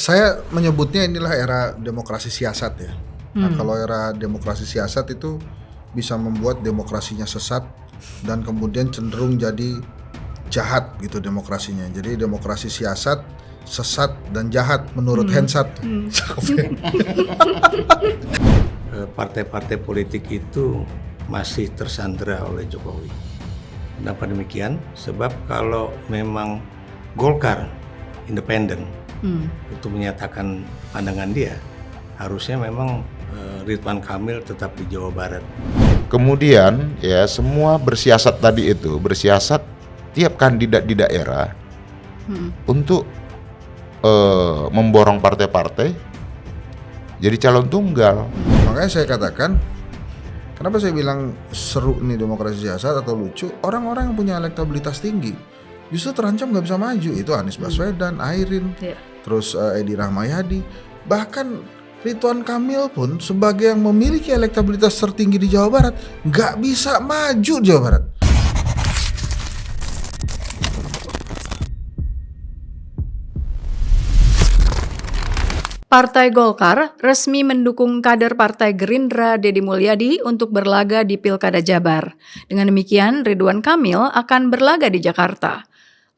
Saya menyebutnya inilah era demokrasi siasat ya. Nah, kalau era demokrasi siasat itu bisa membuat demokrasinya sesat dan kemudian cenderung jadi jahat gitu demokrasinya. Jadi demokrasi siasat, sesat dan jahat menurut Hensat. Partai-partai politik itu masih tersandera oleh Jokowi. Kenapa demikian? Sebab kalau memang Golkar independen untuk menyatakan pandangan dia, harusnya memang Ridwan Kamil tetap di Jawa Barat. Kemudian ya semua bersiasat tadi itu, bersiasat tiap kandidat di daerah untuk memborong partai-partai jadi calon tunggal. Makanya saya katakan, kenapa saya bilang seru nih demokrasi siasat atau lucu? Orang-orang yang punya elektabilitas tinggi justru terancam nggak bisa maju. Itu Anies Baswedan, Airin, terus Edi Rahmayadi, bahkan Ridwan Kamil pun sebagai yang memiliki elektabilitas tertinggi di Jawa Barat nggak bisa maju Jawa Barat. Partai Golkar resmi mendukung kader Partai Gerindra Deddy Mulyadi untuk berlaga di Pilkada Jabar. Dengan demikian, Ridwan Kamil akan berlaga di Jakarta.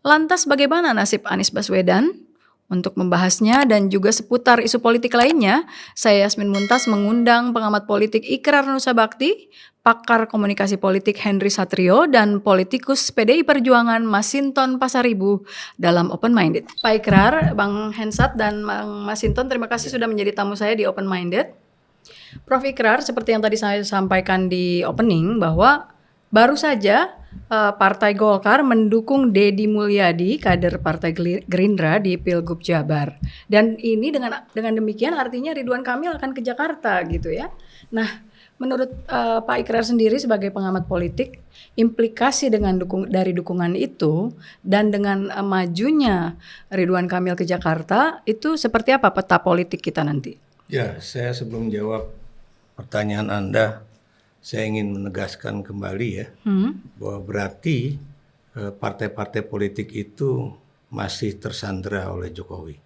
Lantas bagaimana nasib Anies Baswedan? Untuk membahasnya dan juga seputar isu politik lainnya, saya Yasmin Muntas mengundang pengamat politik Ikrar Nusa Bakti, pakar komunikasi politik Henry Satrio, dan politikus PDI Perjuangan Masinton Pasaribu dalam Open Minded. Pak Ikrar, Bang Hensat, dan Bang Masinton, terima kasih sudah menjadi tamu saya di Open Minded. Prof. Ikrar, seperti yang tadi saya sampaikan di opening, bahwa baru saja Partai Golkar mendukung Deddy Mulyadi, kader Partai Gerindra di Pilgub Jabar. Dan ini dengan demikian artinya Ridwan Kamil akan ke Jakarta gitu ya. Nah, menurut Pak Ikrar sendiri sebagai pengamat politik, implikasi dari dukungan itu dan dengan majunya Ridwan Kamil ke Jakarta itu seperti apa peta politik kita nanti? Ya, saya sebelum jawab pertanyaan Anda, saya ingin menegaskan kembali ya, bahwa berarti partai-partai politik itu masih tersandera oleh Jokowi.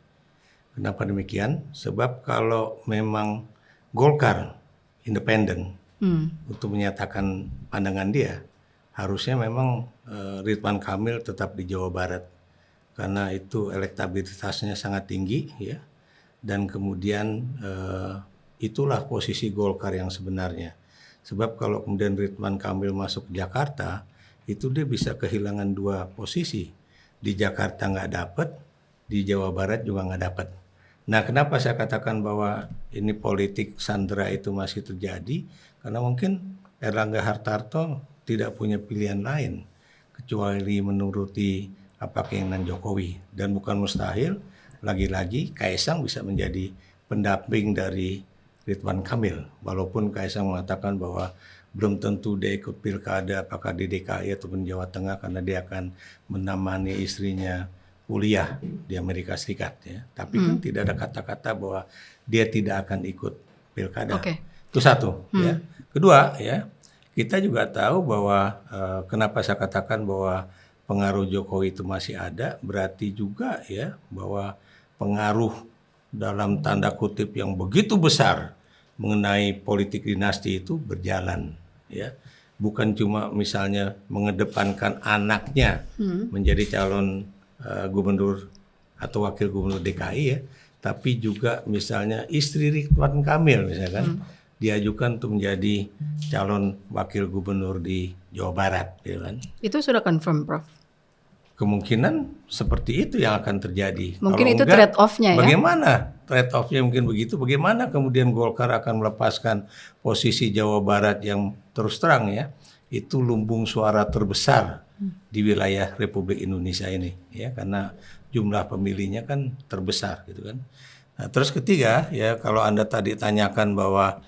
Kenapa demikian? Sebab kalau memang Golkar independen untuk menyatakan pandangan dia, harusnya memang Ridwan Kamil tetap di Jawa Barat. Karena itu elektabilitasnya sangat tinggi ya. Dan kemudian itulah posisi Golkar yang sebenarnya. Sebab kalau kemudian Ridwan Kamil masuk ke Jakarta, itu dia bisa kehilangan dua posisi. Di Jakarta nggak dapat, di Jawa Barat juga nggak dapat. Nah, kenapa saya katakan bahwa ini politik sandera itu masih terjadi? Karena mungkin Erlangga Hartarto tidak punya pilihan lain kecuali menuruti apa keinginan Jokowi. Dan bukan mustahil, lagi-lagi Kaisang bisa menjadi pendamping dari Ridwan Kamil, walaupun Kaisang mengatakan bahwa belum tentu dia ikut pilkada apakah di DKI ataupun Jawa Tengah karena dia akan menemani istrinya kuliah di Amerika Serikat ya. Tapi kan tidak ada kata-kata bahwa dia tidak akan ikut pilkada. Itu satu ya. Kedua ya, kita juga tahu bahwa kenapa saya katakan bahwa pengaruh Jokowi itu masih ada, berarti juga ya bahwa pengaruh dalam tanda kutip yang begitu besar mengenai politik dinasti itu berjalan ya, bukan cuma misalnya mengedepankan anaknya menjadi calon gubernur atau wakil gubernur DKI ya, tapi juga misalnya istri Ridwan Kamil misalkan diajukan untuk menjadi calon wakil gubernur di Jawa Barat ya kan. Itu sudah confirm, Prof? Kemungkinan seperti itu yang akan terjadi. Mungkin kalau itu enggak, trade-off-nya ya? Bagaimana trade-off-nya mungkin begitu? Bagaimana kemudian Golkar akan melepaskan posisi Jawa Barat yang terus terang ya, itu lumbung suara terbesar di wilayah Republik Indonesia ini ya, karena jumlah pemilihnya kan terbesar gitu kan. Nah, terus ketiga ya, kalau Anda tadi tanyakan bahwa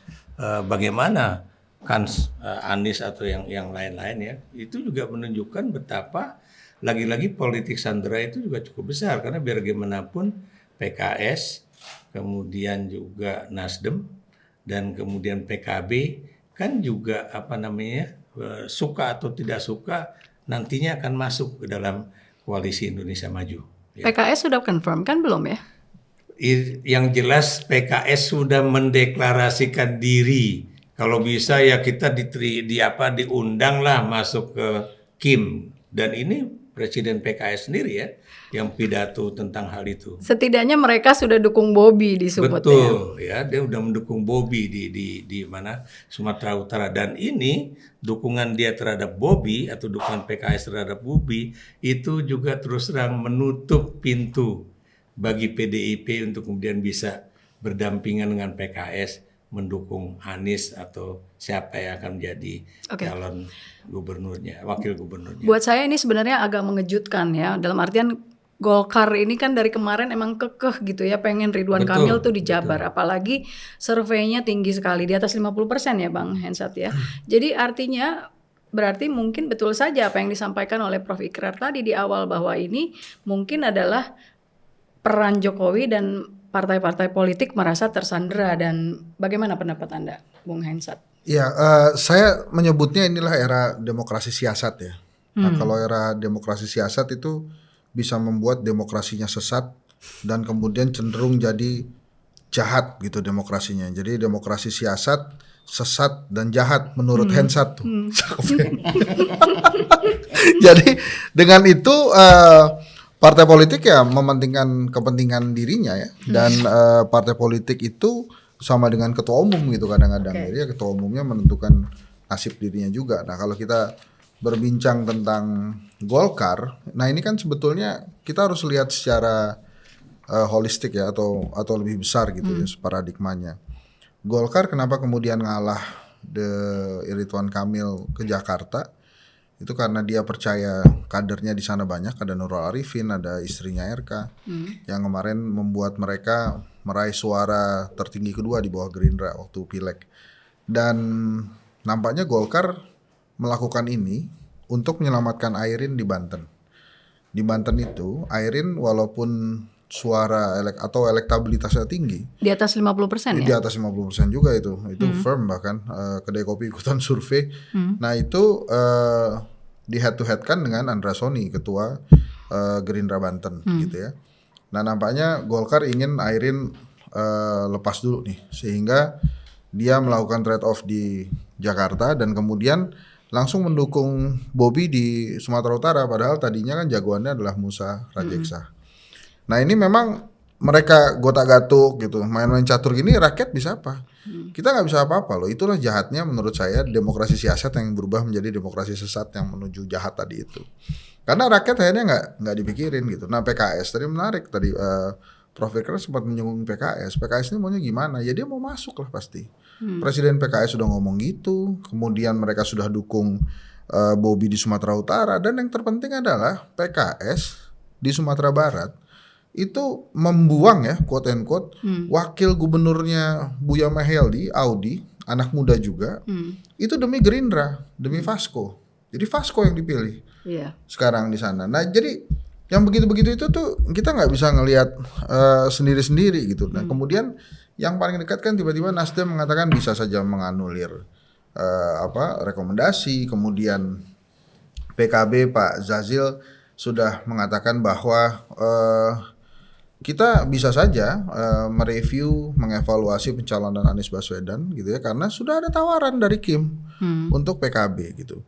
bagaimana kan Anies atau yang lain-lain ya, itu juga menunjukkan betapa lagi-lagi politik sandera itu juga cukup besar karena biar bagaimanapun PKS, kemudian juga Nasdem dan kemudian PKB kan juga suka atau tidak suka nantinya akan masuk ke dalam koalisi Indonesia Maju. Ya. PKS sudah confirm kan belum ya? Yang jelas PKS sudah mendeklarasikan diri. Kalau bisa ya kita diundang lah masuk ke KIM. Dan ini Presiden PKS sendiri ya yang pidato tentang hal itu. Setidaknya mereka sudah dukung Bobi di Sumut. Betul ya, dia udah mendukung Bobi di mana Sumatera Utara, dan ini dukungan dia terhadap Bobi atau dukungan PKS terhadap Bobi itu juga terus terang menutup pintu bagi PDIP untuk kemudian bisa berdampingan dengan PKS mendukung Anies atau siapa yang akan menjadi calon gubernurnya, wakil gubernurnya. Buat saya ini sebenarnya agak mengejutkan ya, dalam artian Golkar ini kan dari kemarin emang kekeh gitu ya, pengen Ridwan Kamil tuh di Jabar, apalagi surveinya tinggi sekali, di atas 50% ya Bang Hensat ya. Jadi artinya berarti mungkin betul saja apa yang disampaikan oleh Prof. Ikrar tadi di awal, bahwa ini mungkin adalah peran Jokowi dan partai-partai politik merasa tersandera. Dan bagaimana pendapat Anda, Bung Hensat? Ya, saya menyebutnya inilah era demokrasi siasat ya. Nah, kalau era demokrasi siasat itu bisa membuat demokrasinya sesat dan kemudian cenderung jadi jahat gitu demokrasinya. Jadi demokrasi siasat, sesat dan jahat menurut Hensat tuh. Jadi dengan itu partai politik ya mementingkan kepentingan dirinya ya, dan partai politik itu sama dengan ketua umum gitu kadang-kadang. Jadi ketua umumnya menentukan nasib dirinya juga. Nah kalau kita berbincang tentang Golkar, nah ini kan sebetulnya kita harus lihat secara holistik ya, atau lebih besar gitu ya paradigmanya. Golkar kenapa kemudian ngalah Ridwan Kamil ke Jakarta? Itu karena dia percaya kadernya di sana banyak, ada Nurul Arifin, ada istrinya RK, yang kemarin membuat mereka meraih suara tertinggi kedua di bawah Gerindra waktu Pileg. Dan nampaknya Golkar melakukan ini untuk menyelamatkan Airin di Banten. Di Banten itu Airin walaupun suara atau elektabilitasnya tinggi, di atas 50% ya? Di atas 50% juga itu firm, bahkan Kedai Kopi ikutan survei. Nah itu di head to head kan dengan Andra Soni, ketua Gerindra Banten gitu ya. Nah nampaknya Golkar ingin Airin lepas dulu nih, sehingga dia melakukan trade off di Jakarta dan kemudian langsung mendukung Bobi di Sumatera Utara, padahal tadinya kan jagoannya adalah Musa Rajeksa. Nah ini memang mereka gotak-gatuk gitu, main-main catur gini, rakyat bisa apa? Kita nggak bisa apa-apa loh. Itulah jahatnya menurut saya demokrasi siasat yang berubah menjadi demokrasi sesat yang menuju jahat tadi itu. Karena rakyat akhirnya nggak dipikirin gitu. Nah PKS tadi menarik tadi, Prof. Ikrar sempat menyinggung PKS. PKS ini maunya gimana? Ya dia mau masuk lah pasti. Presiden PKS sudah ngomong gitu. Kemudian mereka sudah dukung Bobi di Sumatera Utara. Dan yang terpenting adalah PKS di Sumatera Barat itu membuang ya quote and quote wakil gubernurnya Buya Maheldi, Audi, anak muda juga, itu demi Gerindra, demi Vasco. Jadi Vasco yang dipilih sekarang di sana. Nah jadi yang begitu-begitu itu tuh kita nggak bisa ngelihat sendiri-sendiri gitu. Nah kemudian yang paling dekat kan tiba-tiba Nasdem mengatakan bisa saja menganulir rekomendasi. Kemudian PKB Pak Zazil sudah mengatakan bahwa kita bisa saja mereview, mengevaluasi pencalonan Anies Baswedan gitu ya, karena sudah ada tawaran dari Kim untuk PKB gitu.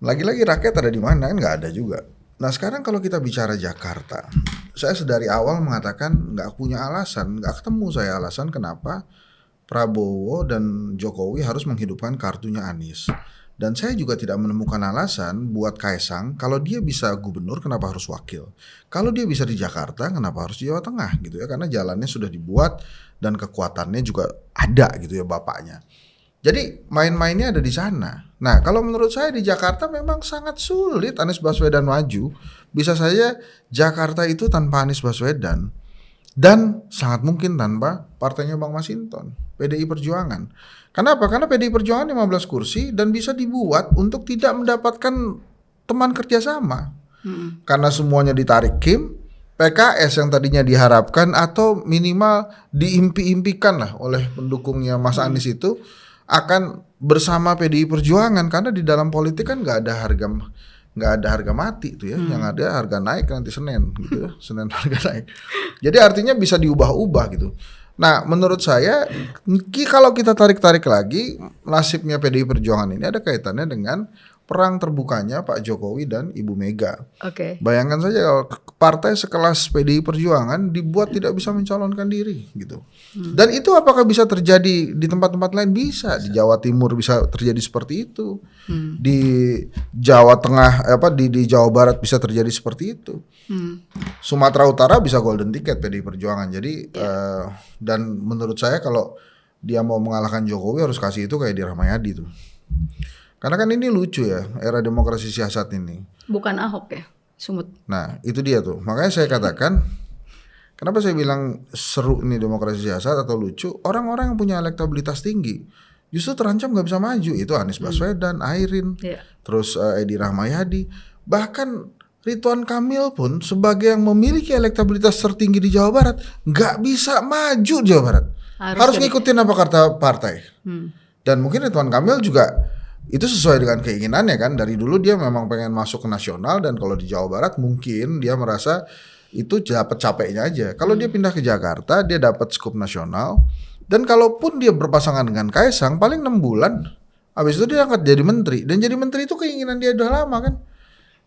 Lagi-lagi rakyat ada di mana kan nggak ada juga. Nah sekarang kalau kita bicara Jakarta, saya sedari awal mengatakan nggak punya alasan, nggak ketemu saya alasan kenapa Prabowo dan Jokowi harus menghidupkan kartunya Anies. Dan saya juga tidak menemukan alasan buat Kaisang, kalau dia bisa gubernur kenapa harus wakil? Kalau dia bisa di Jakarta kenapa harus di Jawa Tengah gitu ya? Karena jalannya sudah dibuat dan kekuatannya juga ada gitu ya bapaknya. Jadi main-mainnya ada di sana. Nah kalau menurut saya di Jakarta memang sangat sulit Anies Baswedan maju. Bisa saja Jakarta itu tanpa Anies Baswedan. Dan sangat mungkin tanpa partainya Bang Masinton, PDI Perjuangan. Kenapa? Karena PDI Perjuangan 15 kursi dan bisa dibuat untuk tidak mendapatkan teman kerjasama. Karena semuanya ditarik Kim, PKS yang tadinya diharapkan atau minimal diimpi-impikan lah oleh pendukungnya Mas Anies itu akan bersama PDI Perjuangan. Karena di dalam politik kan gak ada harga nggak ada harga mati tuh ya, yang ada harga naik nanti Senin gitu ya, Senin harga naik. Jadi artinya bisa diubah-ubah gitu. Nah, menurut saya kalau kita tarik-tarik lagi, nasibnya PDI Perjuangan ini ada kaitannya dengan perang terbukanya Pak Jokowi dan Ibu Mega. Bayangkan saja kalau partai sekelas PDI Perjuangan dibuat tidak bisa mencalonkan diri gitu. Dan itu apakah bisa terjadi di tempat-tempat lain? Bisa. Di Jawa Timur bisa terjadi seperti itu. Di Jawa Tengah di Jawa Barat bisa terjadi seperti itu. Sumatera Utara bisa golden ticket PDI Perjuangan. Jadi dan menurut saya kalau dia mau mengalahkan Jokowi harus kasih itu kayak di Rahmayadi tuh. Karena kan ini lucu ya, era demokrasi siasat ini. Bukan Ahok ya, Sumut. Nah, itu dia tuh. Makanya saya katakan, kenapa saya bilang seru ini demokrasi siasat atau lucu? Orang-orang yang punya elektabilitas tinggi justru terancam nggak bisa maju. Itu Anies Baswedan, Airin, terus Edi Rahmayadi, bahkan Ridwan Kamil pun sebagai yang memiliki elektabilitas tertinggi di Jawa Barat nggak bisa maju di Jawa Barat. Harus ngikutin apa kata partai. Dan mungkin Ridwan Kamil juga itu sesuai dengan keinginannya kan. Dari dulu dia memang pengen masuk ke nasional, dan kalau di Jawa Barat mungkin dia merasa itu dapat capeknya aja. Kalau dia pindah ke Jakarta dia dapat skup nasional, dan kalaupun dia berpasangan dengan Kaisang paling 6 bulan habis itu dia angkat jadi menteri, dan jadi menteri itu keinginan dia udah lama kan.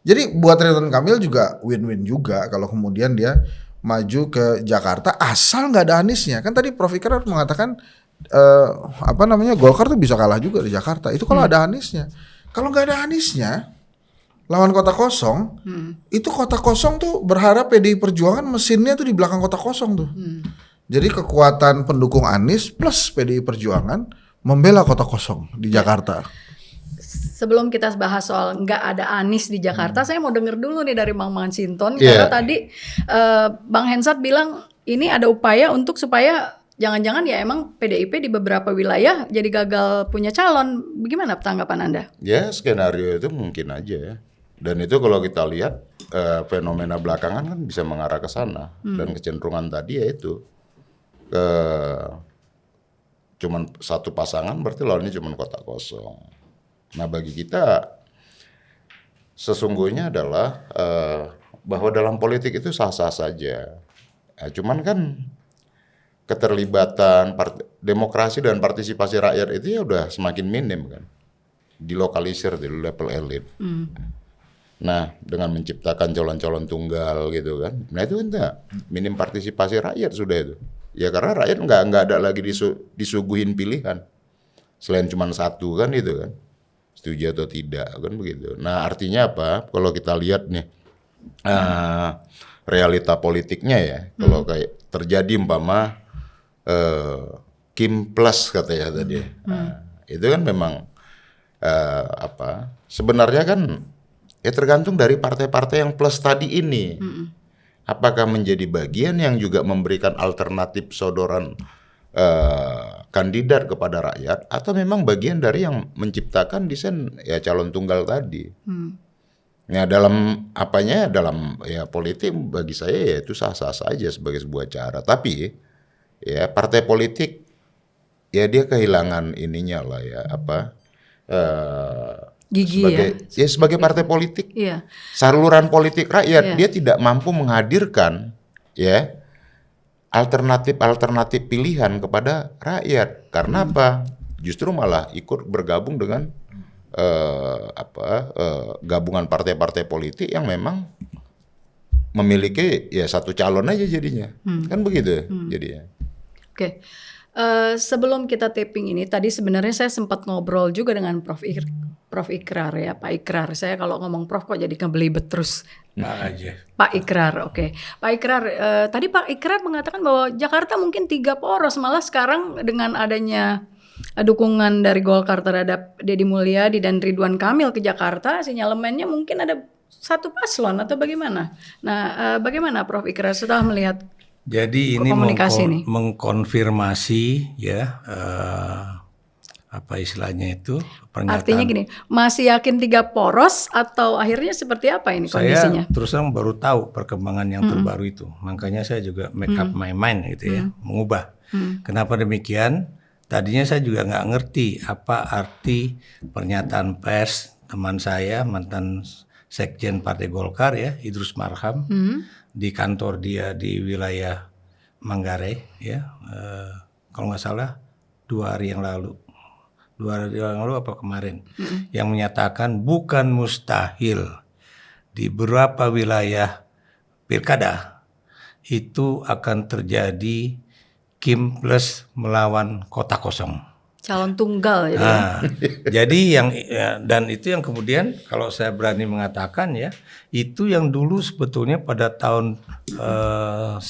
Jadi buat Ridwan Kamil juga win-win juga kalau kemudian dia maju ke Jakarta asal nggak ada Aniesnya. Kan tadi Prof Ikrar mengatakan Golkar tuh bisa kalah juga di Jakarta. Itu kalau ada Aniesnya. Kalau nggak ada Aniesnya, lawan kota kosong, itu kota kosong tuh berharap PDI Perjuangan mesinnya tuh di belakang kota kosong tuh. Jadi kekuatan pendukung Anies plus PDI Perjuangan membela kota kosong di Jakarta. Sebelum kita bahas soal nggak ada Anies di Jakarta, saya mau denger dulu nih dari Bang Masinton. Karena tadi Bang Hensat bilang ini ada upaya untuk supaya jangan-jangan ya emang PDIP di beberapa wilayah jadi gagal punya calon. Bagaimana tanggapan Anda? Ya, skenario itu mungkin aja ya. Dan itu kalau kita lihat fenomena belakangan kan bisa mengarah ke sana. Dan kecenderungan tadi yaitu cuman satu pasangan berarti lawannya cuman kota kosong. Nah, bagi kita sesungguhnya adalah bahwa dalam politik itu sah-sah saja. Nah, cuman kan keterlibatan demokrasi dan partisipasi rakyat itu ya udah semakin minim kan, dilokalisir di level elit. Nah, dengan menciptakan calon-calon tunggal gitu kan, nah itu kan minim partisipasi rakyat sudah itu. Ya karena rakyat nggak ada lagi disuguhin pilihan selain cuma satu kan itu kan, setuju atau tidak kan begitu. Nah artinya apa? Kalau kita lihat nih realita politiknya ya, kalau kayak terjadi umpama Kim Plus katanya tadi. Itu kan memang sebenarnya kan ya tergantung dari partai-partai yang plus tadi ini. Apakah menjadi bagian yang juga memberikan alternatif sodoran kandidat kepada rakyat, atau memang bagian dari yang menciptakan desain ya calon tunggal tadi. Ya dalam dalam ya politik bagi saya ya itu sah-sah saja sebagai sebuah cara. Tapi ya partai politik ya dia kehilangan ininya lah ya gigi sebagai partai politik, saluran politik rakyat, dia tidak mampu menghadirkan ya alternatif pilihan kepada rakyat. Karena apa? Justru malah ikut bergabung dengan gabungan partai-partai politik yang memang memiliki ya satu calon aja jadinya. Kan begitu jadinya. Oke. Sebelum kita taping ini, tadi sebenarnya saya sempat ngobrol juga dengan Prof Ikrar ya, Pak Ikrar. Saya kalau ngomong Prof kok jadi kebelibet terus. Pak Ikrar, oke. Pak Ikrar, tadi Pak Ikrar mengatakan bahwa Jakarta mungkin 3 poros, malah sekarang dengan adanya dukungan dari Golkar terhadap Deddy Mulyadi dan Ridwan Kamil ke Jakarta, sinyalemennya mungkin ada satu paslon atau bagaimana? Nah, bagaimana Prof Ikrar setelah melihat? Jadi ini mengkonfirmasi ya apa istilahnya itu pernyataan. Artinya gini, masih yakin 3 poros atau akhirnya seperti apa ini kondisinya? Saya terus terang baru tahu perkembangan yang terbaru itu. Makanya saya juga make up my mind gitu ya, mengubah. Kenapa demikian? Tadinya saya juga nggak ngerti apa arti pernyataan pers teman saya, mantan Sekjen Partai Golkar ya, Idrus Marham, di kantor dia di wilayah Manggarai ya, kalau nggak salah 2 hari yang lalu apa kemarin, yang menyatakan bukan mustahil di beberapa wilayah pilkada itu akan terjadi Kim plus melawan kota kosong. Calon tunggal ya. Nah, jadi dan itu yang kemudian kalau saya berani mengatakan ya, itu yang dulu sebetulnya pada tahun 98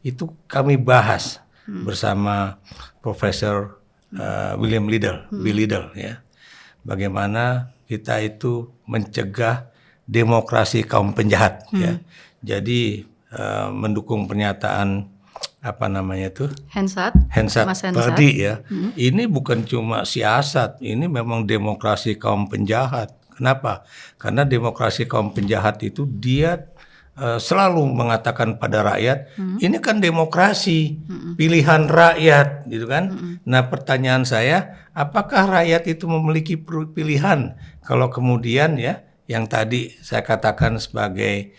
itu kami bahas bersama Profesor William Liddell ya. Bagaimana kita itu mencegah demokrasi kaum penjahat ya. Jadi mendukung pernyataan apa namanya itu? Hensat tadi ya. Ini bukan cuma siasat, ini memang demokrasi kaum penjahat. Kenapa? Karena demokrasi kaum penjahat itu dia selalu mengatakan pada rakyat, ini kan demokrasi, pilihan rakyat, gitu kan? Nah, pertanyaan saya, apakah rakyat itu memiliki pilihan kalau kemudian ya, yang tadi saya katakan sebagai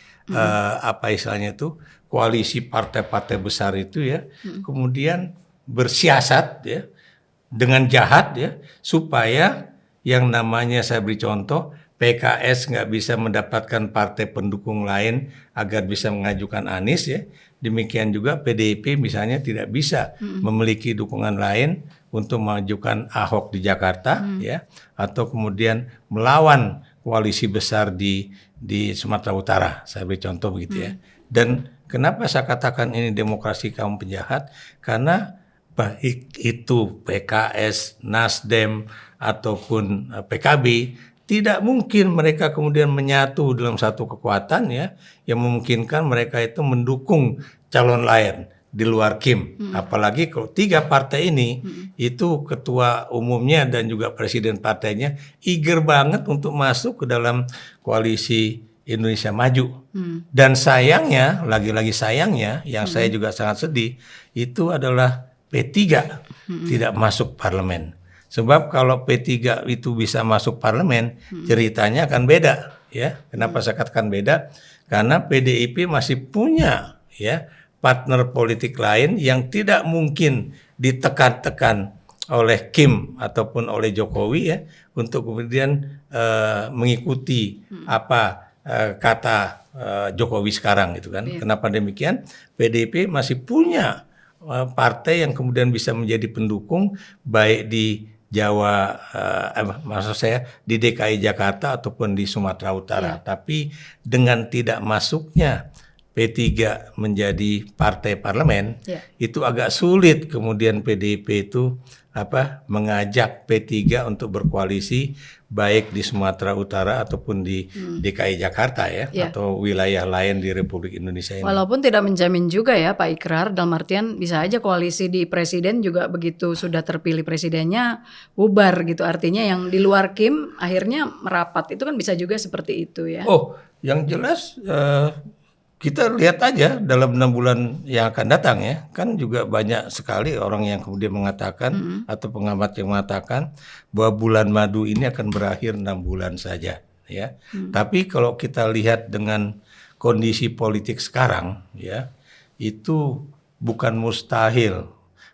apa istilahnya itu, koalisi partai-partai besar itu ya, kemudian bersiasat ya dengan jahat ya, supaya yang namanya saya beri contoh, PKS nggak bisa mendapatkan partai pendukung lain agar bisa mengajukan Anies ya. Demikian juga PDIP misalnya tidak bisa memiliki dukungan lain untuk mengajukan Ahok di Jakarta ya, atau kemudian melawan koalisi besar di Sumatera Utara. Saya beri contoh begitu ya. Dan kenapa saya katakan ini demokrasi kaum penjahat? Karena baik itu PKS, Nasdem ataupun PKB, tidak mungkin mereka kemudian menyatu dalam satu kekuatan ya, yang memungkinkan mereka itu mendukung calon lain di luar Kim. Apalagi kalau 3 partai ini itu ketua umumnya dan juga presiden partainya eager banget untuk masuk ke dalam koalisi Indonesia Maju. Dan sayangnya, lagi-lagi sayangnya, yang saya juga sangat sedih, itu adalah P3 tidak masuk parlemen. Sebab kalau P3 itu bisa masuk parlemen, ceritanya akan beda ya. Kenapa saya katakan beda? Karena PDIP masih punya ya partner politik lain yang tidak mungkin ditekan-tekan oleh Kim ataupun oleh Jokowi ya, untuk kemudian mengikuti apa kata Jokowi sekarang gitu kan. Kenapa demikian? PDIP masih punya partai yang kemudian bisa menjadi pendukung baik di Jawa, maksud saya di DKI Jakarta ataupun di Sumatera Utara. Tapi dengan tidak masuknya P3 menjadi partai parlemen, itu agak sulit kemudian PDIP itu mengajak P3 untuk berkoalisi baik di Sumatera Utara ataupun di DKI Jakarta ya, atau wilayah lain di Republik Indonesia ini. Walaupun tidak menjamin juga ya Pak Ikrar, dalam artian bisa aja koalisi di presiden juga begitu sudah terpilih presidennya bubar gitu. Artinya yang di luar Kim akhirnya merapat, itu kan bisa juga seperti itu ya. Oh, yang jelas kita lihat aja dalam 6 bulan yang akan datang ya, kan juga banyak sekali orang yang kemudian mengatakan atau pengamat yang mengatakan bahwa bulan madu ini akan berakhir 6 bulan saja ya. Tapi kalau kita lihat dengan kondisi politik sekarang ya, itu bukan mustahil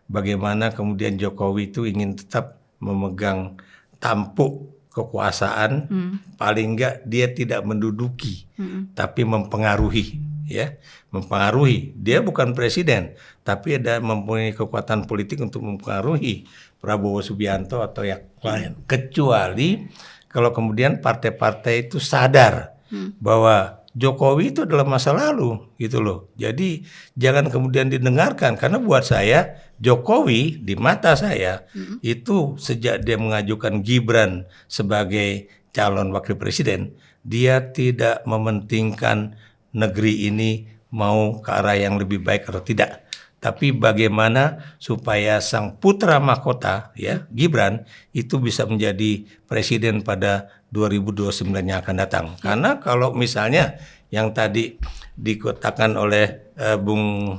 bagaimana kemudian Jokowi itu ingin tetap memegang tampuk kekuasaan, paling enggak dia tidak menduduki tapi mempengaruhi ya, mempengaruhi. Dia bukan presiden, tapi ada mempunyai kekuatan politik untuk mempengaruhi Prabowo Subianto atau yang lain. Kecuali kalau kemudian partai-partai itu sadar bahwa Jokowi itu adalah masa lalu gitu loh. Jadi jangan kemudian didengarkan, karena buat saya Jokowi di mata saya itu sejak dia mengajukan Gibran sebagai calon wakil presiden, dia tidak mementingkan negeri ini mau ke arah yang lebih baik atau tidak, tapi bagaimana supaya sang putra mahkota ya Gibran itu bisa menjadi presiden pada 2029 yang akan datang. Karena kalau misalnya yang tadi dikatakan oleh Bung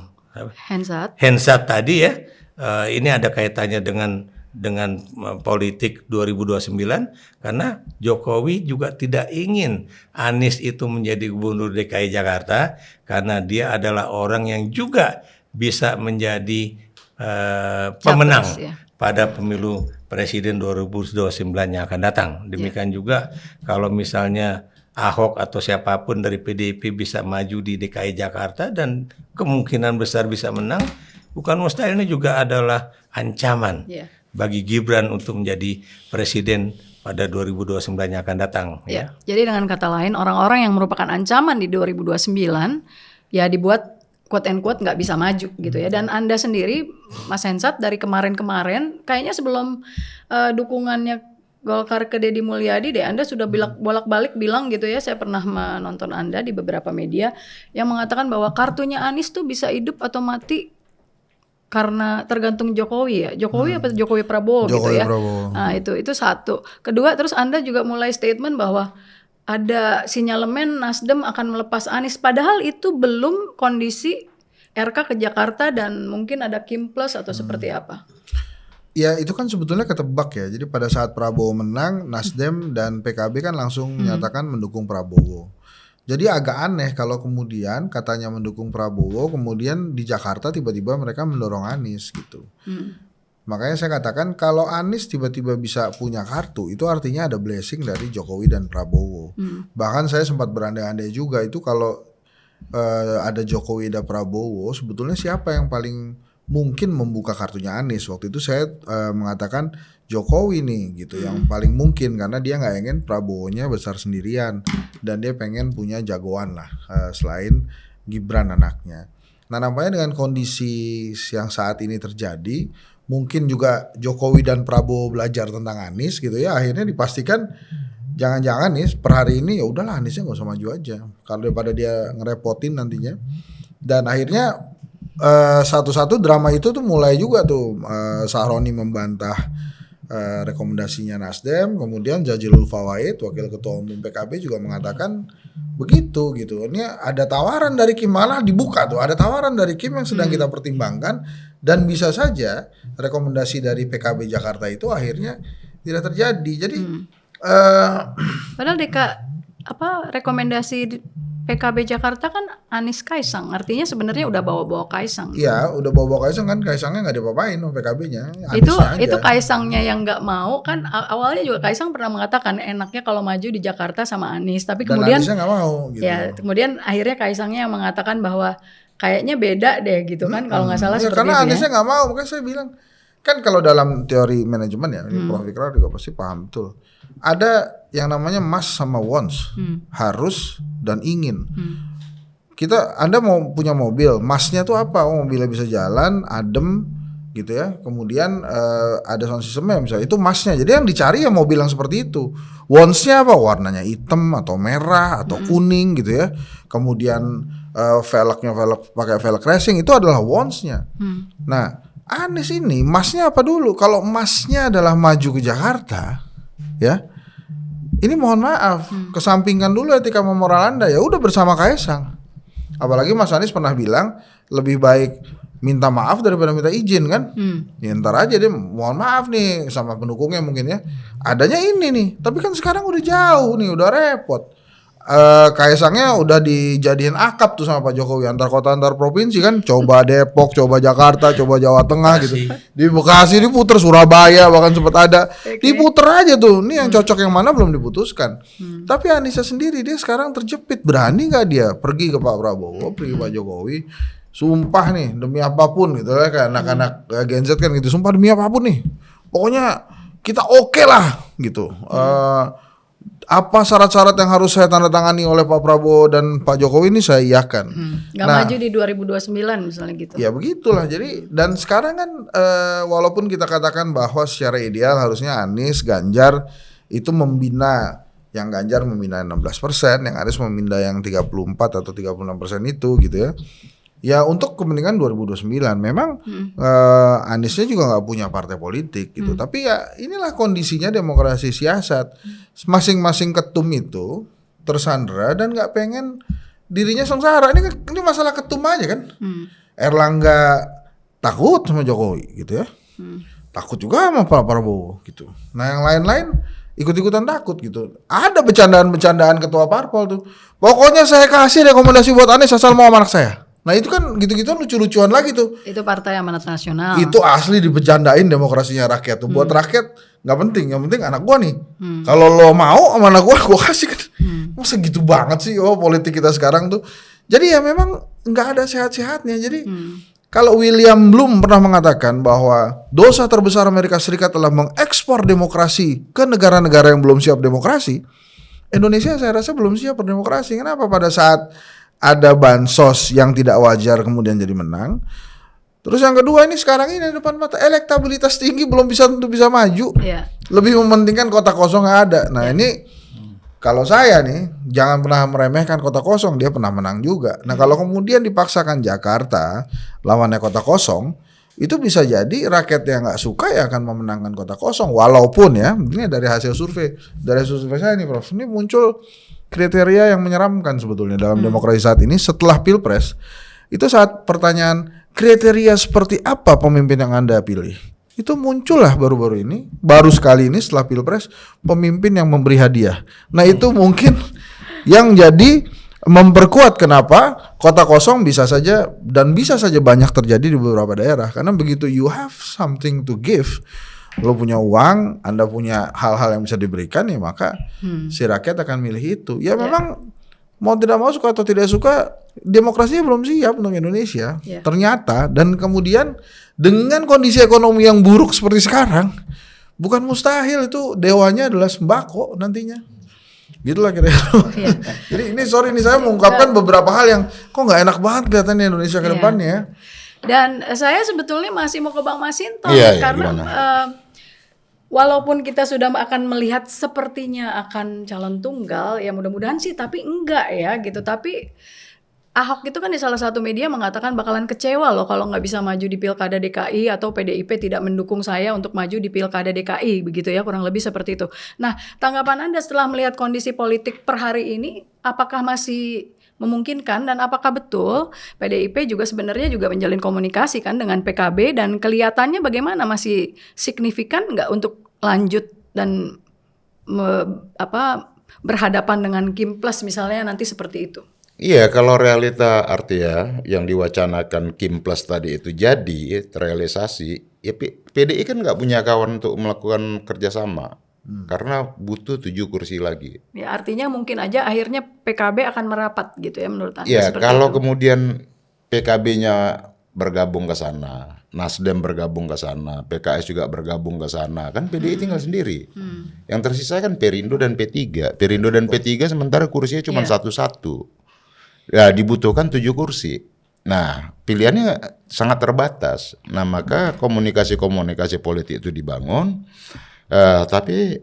Hensat tadi ya, ini ada kaitannya dengan dengan politik 2029 karena Jokowi juga tidak ingin Anies itu menjadi gubernur DKI Jakarta karena dia adalah orang yang juga bisa menjadi pemenang pada pemilu presiden 2029 yang akan datang. Demikian juga kalau misalnya Ahok atau siapapun dari PDIP bisa maju di DKI Jakarta dan kemungkinan besar bisa menang, bukan mustahil ini juga adalah ancaman bagi Gibran untuk menjadi presiden pada 2029 yang akan datang. Ya. Jadi dengan kata lain, orang-orang yang merupakan ancaman di 2029 ya dibuat quote and quote nggak bisa maju gitu ya. Dan Anda sendiri, Mas Hensat, dari kemarin-kemarin kayaknya sebelum dukungannya Golkar ke Deddy Mulyadi deh, Anda sudah bolak-balik bilang gitu ya, saya pernah menonton Anda di beberapa media yang mengatakan bahwa kartunya Anies tuh bisa hidup atau mati karena tergantung Jokowi ya. Jokowi apa Jokowi Prabowo gitu ya. Prabowo. Nah, itu satu. Kedua, terus Anda juga mulai statement bahwa ada sinyalemen Nasdem akan melepas Anies, padahal itu belum kondisi RK ke Jakarta dan mungkin ada Kim Plus atau seperti apa. Ya itu kan sebetulnya ketebak ya. Jadi pada saat Prabowo menang, Nasdem dan PKB kan langsung menyatakan mendukung Prabowo. Jadi agak aneh kalau kemudian katanya mendukung Prabowo, kemudian di Jakarta tiba-tiba mereka mendorong Anies gitu. Makanya saya katakan kalau Anies tiba-tiba bisa punya kartu, itu artinya ada blessing dari Jokowi dan Prabowo. Bahkan saya sempat berandai-andai juga itu kalau ada Jokowi dan Prabowo, sebetulnya siapa yang paling mungkin membuka kartunya Anies. Waktu itu saya mengatakan Jokowi nih gitu yang paling mungkin karena dia nggak ingin Prabowo-nya besar sendirian dan dia pengen punya jagoan lah selain Gibran anaknya. Nah nampaknya dengan kondisi yang saat ini terjadi, mungkin juga Jokowi dan Prabowo belajar tentang Anies gitu ya, akhirnya dipastikan jangan-jangan nih per hari ini ya udahlah Aniesnya nggak usah maju aja karena daripada dia ngerepotin nantinya. Dan akhirnya satu-satu drama itu tuh mulai juga tuh Sahroni membantah rekomendasinya Nasdem, kemudian Jazilul Fawait wakil ketua umum PKB juga mengatakan begitu gitu. Ini ada tawaran dari Kim, malah dibuka tuh ada tawaran dari Kim yang sedang kita pertimbangkan dan bisa saja rekomendasi dari PKB Jakarta itu akhirnya tidak terjadi. Jadi padahal rekomendasi PKB Jakarta kan Anies Kaisang, artinya sebenarnya udah bawa-bawa Kaisang. Iya, udah bawa-bawa Kaisang kan, Kaisangnya nggak diapa-apain sama PKB-nya. Itu Kaisangnya yang nggak mau kan, awalnya juga Kaisang pernah mengatakan enaknya kalau maju di Jakarta sama Anies, tapi dan kemudian Aniesnya nggak mau. Gitu. Ya, kemudian akhirnya Kaisangnya yang mengatakan bahwa kayaknya beda deh gitu kan, kalau nggak salah seperti karena itu. Aniesnya nggak mau, makanya saya bilang kan kalau dalam teori manajemen ya, Prof. Ikrar juga pasti paham betul. Ada yang namanya must sama wants, harus dan ingin. Anda mau punya mobil, must-nya tuh apa? Oh, mobilnya bisa jalan, adem gitu ya. Kemudian ada sound system-nya misalnya, itu must-nya. Jadi yang dicari ya mobil yang seperti itu. Wants-nya apa? Warnanya hitam atau merah atau kuning gitu ya. Kemudian velgnya pakai velg racing, itu adalah wants-nya. Nah, Anies ini must-nya apa dulu? Kalau must-nya adalah maju ke Jakarta, ya. Ini mohon maaf, kesampingkan dulu etika moral Anda, ya udah bersama Kaisang. Apalagi Mas Anies pernah bilang lebih baik minta maaf daripada minta izin kan? Ya ntar aja deh, mohon maaf nih sama pendukungnya mungkin ya. Adanya ini nih, tapi kan sekarang udah jauh nih, udah repot. Kaisangnya udah dijadiin akap tuh sama Pak Jokowi antar kota antar provinsi kan, coba Depok, coba Jakarta, coba Jawa Tengah gitu. Di Bekasi diputer, Surabaya bahkan sempat ada. Diputer aja tuh. Nih yang cocok yang mana belum diputuskan. Tapi Anissa sendiri dia sekarang terjepit. Berani nggak dia pergi ke Pak Prabowo, pergi ke Pak Jokowi? Sumpah nih demi apapun gitu ya, kayak anak-anak Gen Z kan gitu. Sumpah demi apapun nih. Pokoknya kita oke lah gitu. Apa syarat-syarat yang harus saya tanda tangani oleh Pak Prabowo dan Pak Jokowi ini saya iakan. Gak maju di 2029 misalnya gitu. Ya begitulah. Jadi dan sekarang kan walaupun kita katakan bahwa secara ideal harusnya Anies, Ganjar itu membina, yang Ganjar membina 16%, yang Anies membina yang 34 atau 36% itu gitu ya. Ya untuk kepentingan 2029 memang Aniesnya juga nggak punya partai politik gitu. Tapi ya inilah kondisinya demokrasi siasat. Masing-masing ketum itu tersandra dan nggak pengen dirinya sengsara. Ini masalah ketum aja kan. Erlangga takut sama Jokowi gitu ya. takut juga sama Pak Prabowo gitu. Nah yang lain-lain ikut-ikutan takut gitu. Ada bercandaan-bercandaan ketua parpol tuh. Pokoknya saya kasih rekomendasi buat Anies asal mau sama anak saya. Nah itu kan gitu-gitu lucu-lucuan lagi tuh. Itu Partai Amanat Nasional. Itu asli dibecandain demokrasinya rakyat tuh. Buat rakyat nggak penting, yang penting anak gua nih. Kalau lo mau sama anak gua kasih kan. Masa gitu banget sih politik kita sekarang tuh. Jadi ya memang nggak ada sehat-sehatnya. Jadi kalau William Bloom pernah mengatakan bahwa dosa terbesar Amerika Serikat telah mengekspor demokrasi ke negara-negara yang belum siap demokrasi, Indonesia saya rasa belum siap berdemokrasi. Kenapa? Pada saat ada bansos yang tidak wajar kemudian jadi menang. Terus yang kedua ini sekarang ini depan mata elektabilitas tinggi belum bisa tentu bisa maju. Yeah. Lebih mementingkan kota kosong yang ada. Nah ini kalau saya nih jangan pernah meremehkan kota kosong, dia pernah menang juga. Nah kalau kemudian dipaksakan Jakarta lawannya kota kosong, itu bisa jadi rakyat yang nggak suka ya akan memenangkan kota kosong. Walaupun ya ini dari hasil survei saya nih Prof, ini muncul kriteria yang menyeramkan sebetulnya dalam demokrasi saat ini setelah Pilpres. Itu saat pertanyaan kriteria seperti apa pemimpin yang Anda pilih, itu muncullah baru sekali ini setelah Pilpres pemimpin yang memberi hadiah. Nah itu mungkin yang jadi memperkuat kenapa kota kosong bisa saja banyak terjadi di beberapa daerah. Karena begitu you have something to give, lo punya uang, Anda punya hal-hal yang bisa diberikan ya maka si rakyat akan milih itu. Ya memang mau tidak mau suka atau tidak suka demokrasinya belum siap untuk Indonesia ternyata. Dan kemudian dengan kondisi ekonomi yang buruk seperti sekarang, bukan mustahil itu dewanya adalah sembako nantinya. Gitulah kira-kira. Jadi ini saya mengungkapkan beberapa hal yang kok nggak enak banget kelihatannya Indonesia ke depannya. Dan saya sebetulnya masih mau ke Bang Masinton karena walaupun kita sudah akan melihat sepertinya akan calon tunggal, ya mudah-mudahan sih, tapi enggak ya gitu. Tapi Ahok itu kan di salah satu media mengatakan bakalan kecewa loh kalau nggak bisa maju di Pilkada DKI atau PDIP tidak mendukung saya untuk maju di Pilkada DKI, begitu ya, kurang lebih seperti itu. Nah, tanggapan Anda setelah melihat kondisi politik per hari ini, apakah masih memungkinkan dan apakah betul PDIP juga sebenarnya juga menjalin komunikasi kan dengan PKB dan kelihatannya bagaimana, masih signifikan nggak untuk lanjut dan berhadapan dengan Kim Plus misalnya nanti seperti itu? Iya, kalau realita artinya yang diwacanakan Kim Plus tadi itu jadi terrealisasi, ya PDI kan nggak punya kawan untuk melakukan kerjasama karena butuh 7 kursi lagi. Ya artinya mungkin aja akhirnya PKB akan merapat gitu ya menurut Anda? Iya, kalau kemudian PKB-nya bergabung ke sana, Nasdem bergabung ke sana, PKS juga bergabung ke sana, kan PDI tinggal sendiri. Yang tersisa kan Perindo dan P3. Perindo dan P3 sementara kursinya cuma satu-satu. Ya, dibutuhkan 7 kursi. Nah, pilihannya sangat terbatas. Nah, maka komunikasi politik itu dibangun. Tapi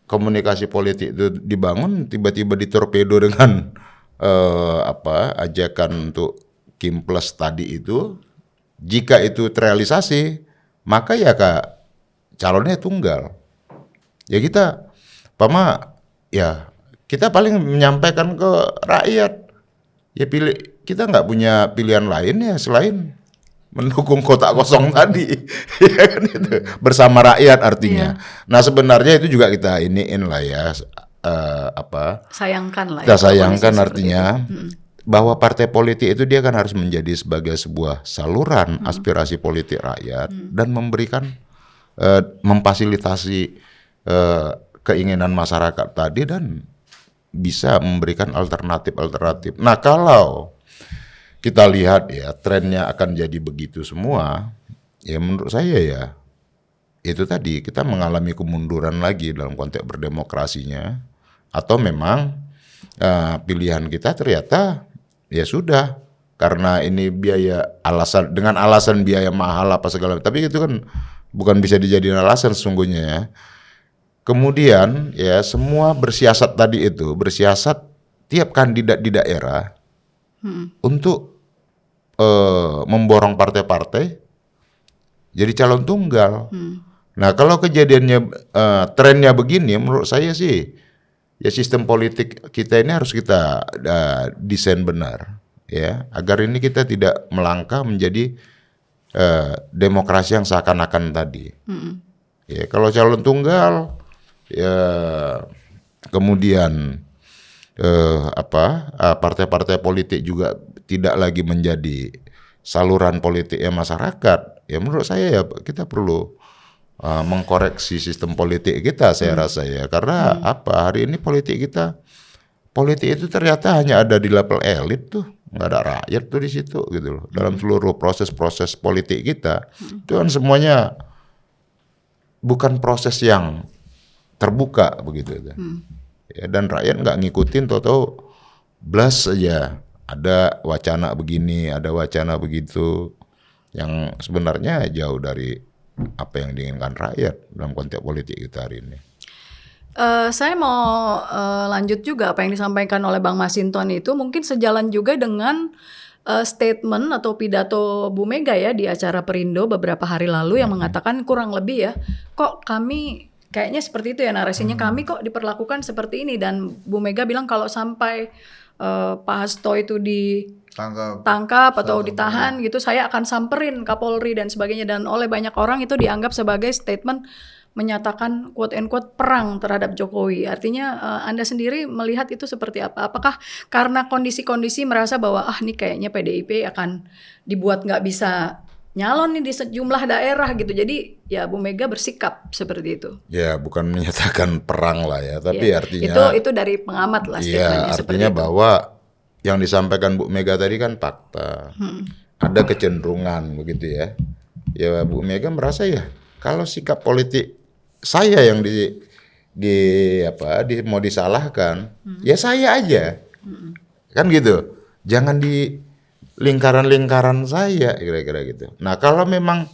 komunikasi politik itu dibangun tiba-tiba ditorpedo dengan ajakan untuk Kim Plus tadi itu. Jika itu terrealisasi, maka ya calonnya tunggal. Ya kita paling menyampaikan ke rakyat. Ya kita nggak punya pilihan lain ya selain mendukung kotak kosong tadi, ya kan itu bersama rakyat artinya. Nah sebenarnya itu juga kita iniin lah ya, sayangkan lah. Kita sayangkan artinya bahwa partai politik itu dia kan harus menjadi sebagai sebuah saluran aspirasi politik rakyat dan memberikan memfasilitasi keinginan masyarakat tadi dan bisa memberikan alternatif. Nah kalau kita lihat ya trennya akan jadi begitu semua, ya menurut saya ya itu tadi kita mengalami kemunduran lagi dalam konteks berdemokrasinya, atau memang pilihan kita ternyata ya sudah karena ini dengan alasan biaya mahal apa segala, tapi itu kan bukan bisa dijadikan alasan sesungguhnya ya. Kemudian ya semua bersiasat tiap kandidat di daerah untuk memborong partai-partai jadi calon tunggal. Nah kalau kejadiannya trennya begini, menurut saya sih ya sistem politik kita ini harus kita desain benar ya agar ini kita tidak melangkah menjadi demokrasi yang seakan-akan tadi. Ya, kalau calon tunggal, ya kemudian partai-partai politik juga tidak lagi menjadi saluran politiknya masyarakat. Ya menurut saya ya kita perlu mengkoreksi sistem politik kita, saya rasa ya, karena hari ini politik itu ternyata hanya ada di level elit tuh, nggak ada rakyat tuh di situ gitu loh. Dalam seluruh proses-proses politik kita itu kan semuanya bukan proses yang terbuka begitu. Ya, dan rakyat nggak ngikutin, tahu-tahu blast aja, ada wacana begini, ada wacana begitu, yang sebenarnya jauh dari apa yang diinginkan rakyat dalam konteks politik kita hari ini. Saya mau lanjut juga apa yang disampaikan oleh Bang Masinton itu mungkin sejalan juga dengan statement atau pidato Bu Mega ya di acara Perindo beberapa hari lalu yang mengatakan kurang lebih ya, kok kami kayaknya seperti itu ya narasinya, kami kok diperlakukan seperti ini, dan Bu Mega bilang kalau sampai Pak Hasto itu ditangkap atau ditahan gitu, saya akan samperin Kapolri dan sebagainya, dan oleh banyak orang itu dianggap sebagai statement menyatakan quote and quote perang terhadap Jokowi. Artinya Anda sendiri melihat itu seperti apa? Apakah karena kondisi-kondisi merasa bahwa nih kayaknya PDIP akan dibuat nggak bisa nyalon nih di sejumlah daerah gitu, jadi ya Bu Mega bersikap seperti itu? Ya bukan menyatakan perang lah ya, tapi artinya itu dari pengamat lah statementnya. Ya artinya bahwa yang disampaikan Bu Mega tadi kan fakta, ada kecenderungan begitu ya. Ya Bu Mega merasa ya kalau sikap politik saya yang mau disalahkan, ya saya aja, kan gitu. Jangan di lingkaran-lingkaran saya, kira-kira gitu. Nah kalau memang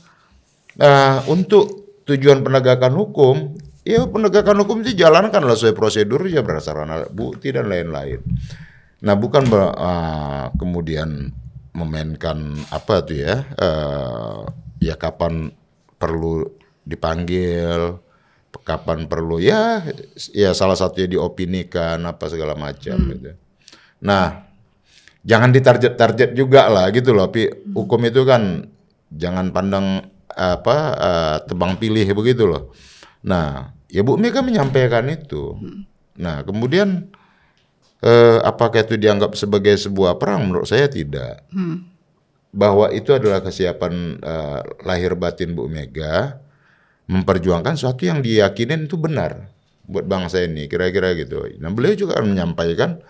untuk tujuan penegakan hukum, ya penegakan hukum itu jalankanlah sesuai prosedur ya, berdasarkan alat bukti dan lain-lain. Nah bukan kemudian memainkan ya kapan perlu dipanggil, kapan perlu ya salah satunya diopinikan apa segala macam gitu. Nah jangan ditarget juga lah gitu loh. Hukum itu kan jangan pandang tebang pilih begitu loh. Nah ya Bu Mega menyampaikan itu. Nah kemudian apakah itu dianggap sebagai sebuah perang? Menurut saya tidak. Bahwa itu adalah kesiapan lahir batin Bu Mega memperjuangkan sesuatu yang diyakinin itu benar buat bangsa ini, kira-kira gitu. Nah beliau juga akan menyampaikan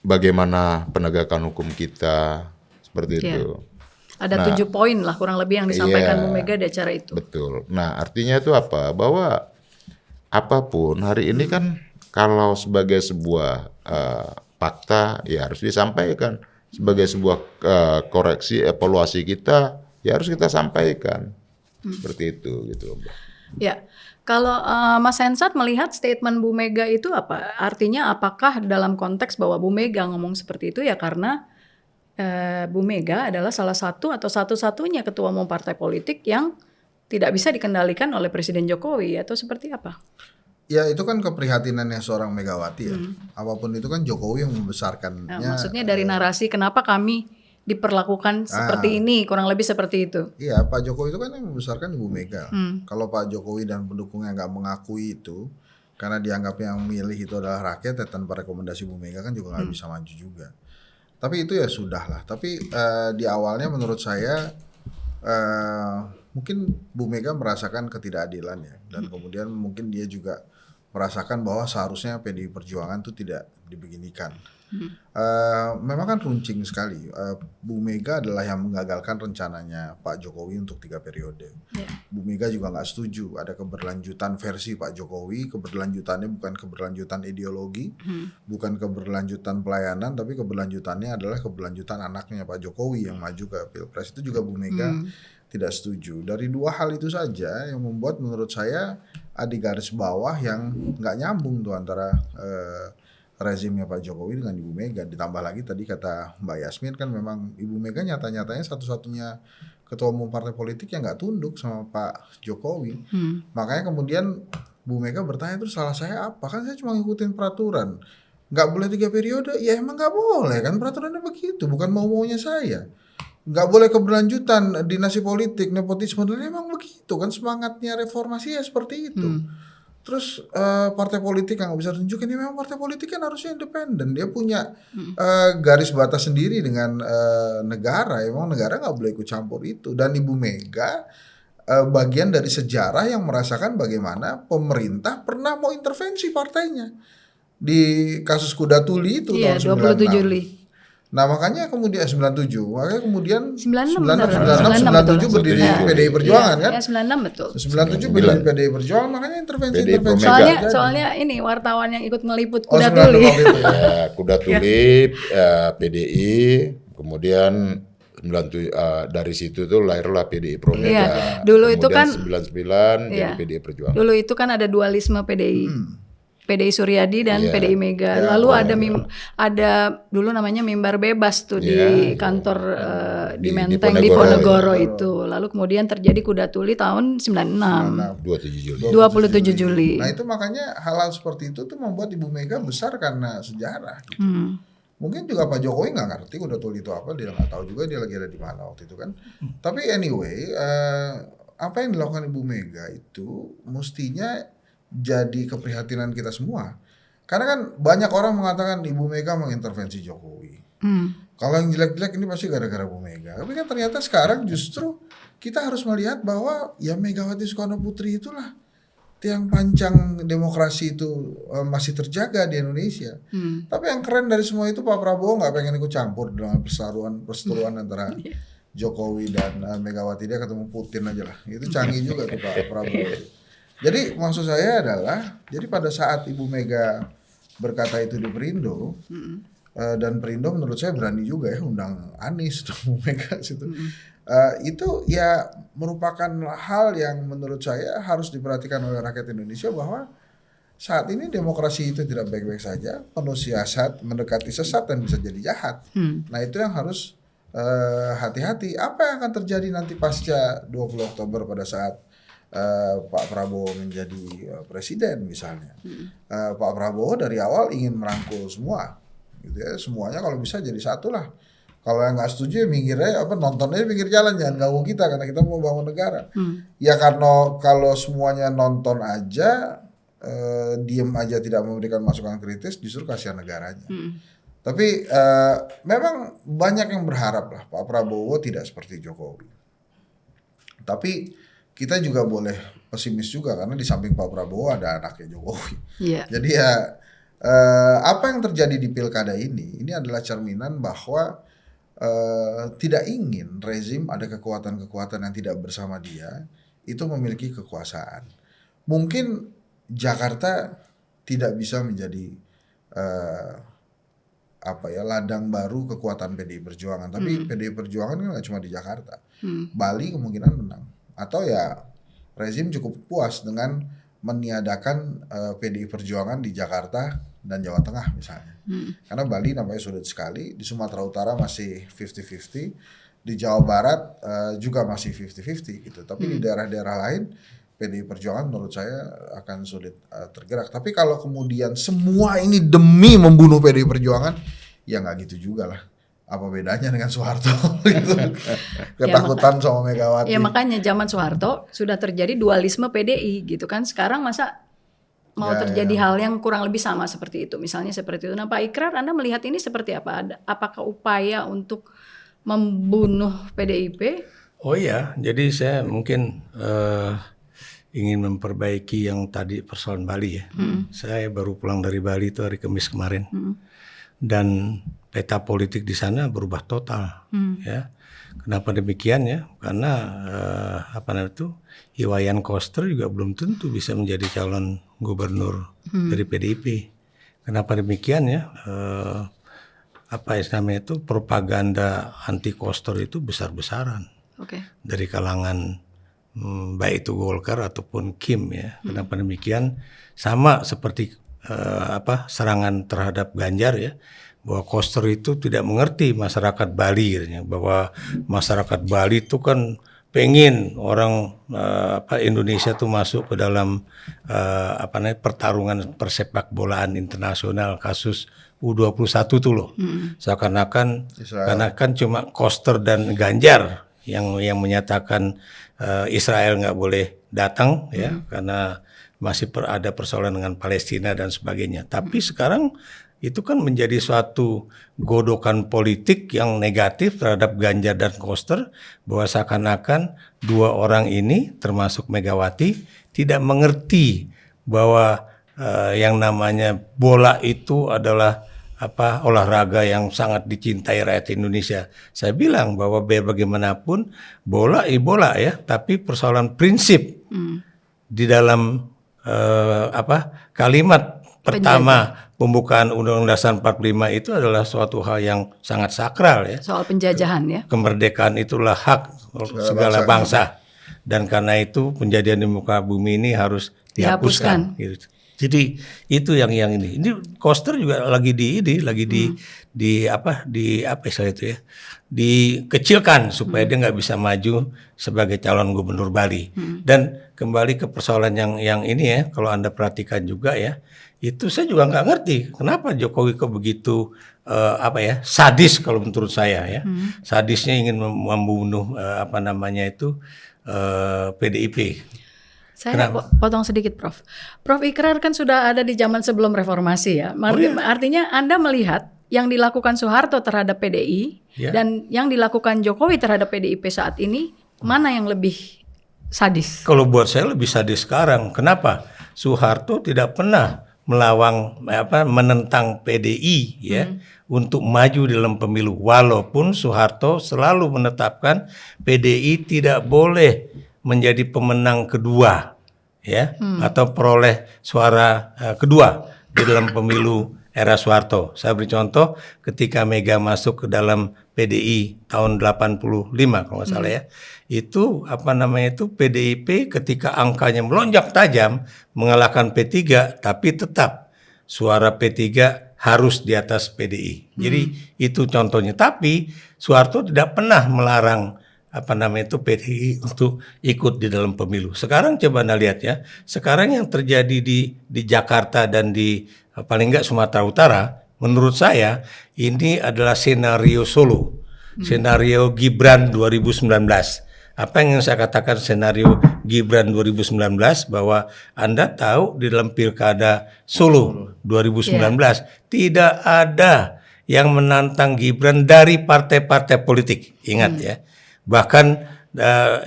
bagaimana penegakan hukum kita seperti itu. Ada 7 poin lah kurang lebih yang disampaikan Bu Mega di acara itu. Betul. Nah artinya itu apa? Bahwa apapun hari ini kan kalau sebagai sebuah fakta ya harus disampaikan, sebagai sebuah koreksi evaluasi kita ya harus kita sampaikan. Seperti itu gitu. Ya. Kalau Mas Hensat melihat statement Bu Mega itu apa? Artinya apakah dalam konteks bahwa Bu Mega ngomong seperti itu ya karena Bu Mega adalah salah satu atau satu-satunya ketua umum partai politik yang tidak bisa dikendalikan oleh Presiden Jokowi, atau seperti apa? Ya itu kan keprihatinannya seorang Megawati ya. Apapun itu kan Jokowi yang membesarkannya. Nah, maksudnya dari narasi kenapa kami diperlakukan seperti ini, kurang lebih seperti itu. Iya, Pak Jokowi itu kan yang membesarkan Ibu Mega. Kalau Pak Jokowi dan pendukungnya nggak mengakui itu, karena dianggap yang milih itu adalah rakyat, ya tanpa rekomendasi Bu Mega kan juga nggak bisa maju juga. Tapi itu ya sudah lah. Tapi di awalnya menurut saya mungkin Bu Mega merasakan ketidakadilan ya, dan kemudian mungkin dia juga merasakan bahwa seharusnya PDI Perjuangan itu tidak dibeginikan. Memang kan runcing sekali. Bu Mega adalah yang menggagalkan rencananya Pak Jokowi untuk 3 periode. Bu Mega juga nggak setuju ada keberlanjutan versi Pak Jokowi. Keberlanjutannya bukan keberlanjutan ideologi, bukan keberlanjutan pelayanan, tapi keberlanjutannya adalah keberlanjutan anaknya Pak Jokowi yang maju ke Pilpres. Itu juga Bu Mega tidak setuju. Dari 2 hal itu saja yang membuat menurut saya di garis bawah yang nggak nyambung tuh antara rezimnya Pak Jokowi dengan Ibu Mega. Ditambah lagi tadi kata Mbak Yasmin kan memang Ibu Mega nyata-nyatanya satu-satunya ketua umum partai politik yang nggak tunduk sama Pak Jokowi. Makanya kemudian Bu Mega bertanya, terus salah saya apa? Kan saya cuma ngikutin peraturan. Nggak boleh 3 periode, ya emang nggak boleh kan, peraturannya begitu, bukan mau-maunya saya. nggak boleh keberlanjutan dinasti politik, nepotisme, dan memang begitu kan semangatnya reformasi ya seperti itu. Terus partai politik yang nggak bisa tunjukin, ini memang partai politik kan harusnya independen, dia punya garis batas sendiri dengan negara, emang negara nggak boleh ikut campur itu. Dan Ibu Mega bagian dari sejarah yang merasakan bagaimana pemerintah pernah mau intervensi partainya di kasus Kuda Tuli itu Iya, tahun 27 96. Juli. Nah makanya kemudian 97, makanya kemudian 96 97 berdiri PDI Perjuangan kan? Ya 96 betul. 97 berdiri PDI Perjuangan, makanya intervensi-intervensi. Soalnya ini wartawan yang ikut ngeliput Oh, Kuda 96 Tuli. waktu itu ya. Ya, Kuda Tuli, PDI, kemudian 97 dari situ tuh lahirlah PDI Pro Mega. Iya, dulu itu kan 99 iya. jadi PDI Perjuangan. Dulu itu kan ada dualisme PDI. PDI Suryadi dan Iya. PDI Mega. Lalu ada dulu namanya mimbar bebas tuh di kantor di Menteng di Ponegoro itu. Lalu kemudian terjadi Kuda Tuli tahun 96. 27 Juli. 27 Juli. Nah itu makanya hal-hal seperti itu tuh membuat Ibu Mega besar karena sejarah. Gitu. Mungkin juga Pak Jokowi nggak ngerti Kuda Tuli itu apa, dia nggak tahu juga dia lagi ada di mana waktu itu kan. Tapi anyway, apa yang dilakukan Ibu Mega itu mestinya jadi keprihatinan kita semua. Karena kan banyak orang mengatakan Ibu Mega mengintervensi Jokowi. Kalau yang jelek-jelek ini pasti gara-gara Bu Mega. Tapi kan ternyata sekarang justru kita harus melihat bahwa ya Megawati Soekarno Putri itulah tiang pancang demokrasi itu masih terjaga di Indonesia. Tapi yang keren dari semua itu Pak Prabowo nggak pengen ikut campur dalam perseteruan antara Jokowi dan Megawati. Dia ketemu Putin aja lah. Itu canggih juga tuh Pak Prabowo. Jadi maksud saya adalah, jadi pada saat Ibu Mega berkata itu di Perindo, dan Perindo menurut saya berani juga ya undang Anies dan Ibu Mega situ. Itu ya merupakan hal yang menurut saya harus diperhatikan oleh rakyat Indonesia bahwa saat ini demokrasi itu tidak baik-baik saja, penuh siasat, mendekati sesat dan bisa jadi jahat. Nah itu yang harus hati-hati. Apa yang akan terjadi nanti pasca 20 Oktober pada saat Pak Prabowo menjadi presiden misalnya. Pak Prabowo dari awal ingin merangkul semua, gitu ya. Semuanya kalau bisa jadi satu lah. Kalau yang nggak setuju ya minggirnya nontonnya di pinggir jalan, jangan ganggu kita karena kita mau bangun negara. Ya karena kalau semuanya nonton aja, diem aja tidak memberikan masukan kritis, justru kasihan negaranya. Tapi memang banyak yang berharap lah Pak Prabowo tidak seperti Jokowi. Tapi kita juga boleh pesimis juga karena di samping Pak Prabowo ada anaknya Jokowi. Jadi ya apa yang terjadi di pilkada ini adalah cerminan bahwa tidak ingin rezim ada kekuatan-kekuatan yang tidak bersama dia itu memiliki kekuasaan. Mungkin Jakarta tidak bisa menjadi ladang baru kekuatan PDI Perjuangan. Tapi PDI Perjuangan kan nggak cuma di Jakarta. Bali kemungkinan menang. Atau ya rezim cukup puas dengan meniadakan PDI Perjuangan di Jakarta dan Jawa Tengah misalnya. Karena Bali namanya sulit sekali, di Sumatera Utara masih 50-50, di Jawa Barat juga masih 50-50 gitu. Tapi di daerah-daerah lain PDI Perjuangan menurut saya akan sulit tergerak. Tapi kalau kemudian semua ini demi membunuh PDI Perjuangan, ya nggak gitu juga lah. Apa bedanya dengan Soeharto gitu. Ketakutan sama Megawati. Ya makanya zaman Soeharto sudah terjadi dualisme PDI gitu kan. Sekarang masa mau terjadi hal yang kurang lebih sama seperti itu. Misalnya seperti itu. Nah Pak Ikrar, Anda melihat ini seperti apa? Apakah upaya untuk membunuh PDIP? Oh iya, jadi saya mungkin ingin memperbaiki yang tadi persoalan Bali ya. Saya baru pulang dari Bali itu hari Kamis kemarin. Dan peta politik di sana berubah total, ya. Kenapa demikian ya? Karena Iwayan Koster juga belum tentu bisa menjadi calon gubernur dari PDIP. Kenapa demikian ya? Propaganda anti Koster itu besar-besaran dari kalangan baik itu Golkar ataupun Kim ya. Kenapa demikian? Sama seperti serangan terhadap Ganjar ya, bahwa Koster itu tidak mengerti masyarakat Bali katanya, bahwa masyarakat Bali itu kan pengen orang Indonesia tuh masuk ke dalam pertarungan persepak bolaan internasional, kasus U21 tuh loh. Seakan-akan Israel. karena kan cuma Koster dan Ganjar yang menyatakan Israel nggak boleh datang ya karena masih ada persoalan dengan Palestina dan sebagainya. Tapi sekarang itu kan menjadi suatu godokan politik yang negatif terhadap Ganjar dan Koster, bahwa seakan-akan dua orang ini termasuk Megawati tidak mengerti bahwa yang namanya bola itu adalah olahraga yang sangat dicintai rakyat Indonesia. Saya bilang bahwa biar bagaimanapun bola ya, tapi persoalan prinsip di dalam kalimat pertama pembukaan Undang-Undang Dasar 45 itu adalah suatu hal yang sangat sakral ya. Soal penjajahan ya. Kemerdekaan itulah hak segala bangsa. Dan karena itu penjajaan di muka bumi ini harus dihapuskan. Gitu. Jadi itu yang ini. Ini Koster juga lagi dikecilkan supaya dia nggak bisa maju sebagai calon gubernur Bali. Dan kembali ke persoalan yang ini ya, kalau Anda perhatikan juga ya, itu saya juga nggak ngerti kenapa Jokowi kok begitu sadis kalau menurut saya ya. Sadisnya ingin membunuh PDIP. Saya potong sedikit, Prof. Prof Ikrar kan sudah ada di zaman sebelum reformasi ya. Artinya Anda melihat yang dilakukan Soeharto terhadap PDI dan yang dilakukan Jokowi terhadap PDIP saat ini, mana yang lebih sadis? Kalau buat saya lebih sadis sekarang. Kenapa? Soeharto tidak pernah menentang PDI ya untuk maju dalam pemilu. Walaupun Soeharto selalu menetapkan PDI tidak boleh menjadi pemenang kedua ya atau peroleh suara kedua di dalam pemilu era Soeharto. Saya beri contoh ketika Mega masuk ke dalam PDI tahun 85 kalau nggak salah ya. Itu PDIP ketika angkanya melonjak tajam mengalahkan P3, tapi tetap suara P3 harus di atas PDI. Jadi itu contohnya. Tapi Soeharto tidak pernah melarang PDI untuk ikut di dalam pemilu. Sekarang coba Anda lihat ya. Sekarang yang terjadi di Jakarta dan di paling enggak Sumatera Utara, menurut saya ini adalah senario Solo. Senario Gibran 2019. Apa yang saya katakan senario Gibran 2019, bahwa Anda tahu di dalam Pilkada Solo 2019 tidak ada yang menantang Gibran dari partai-partai politik. Ingat ya. Bahkan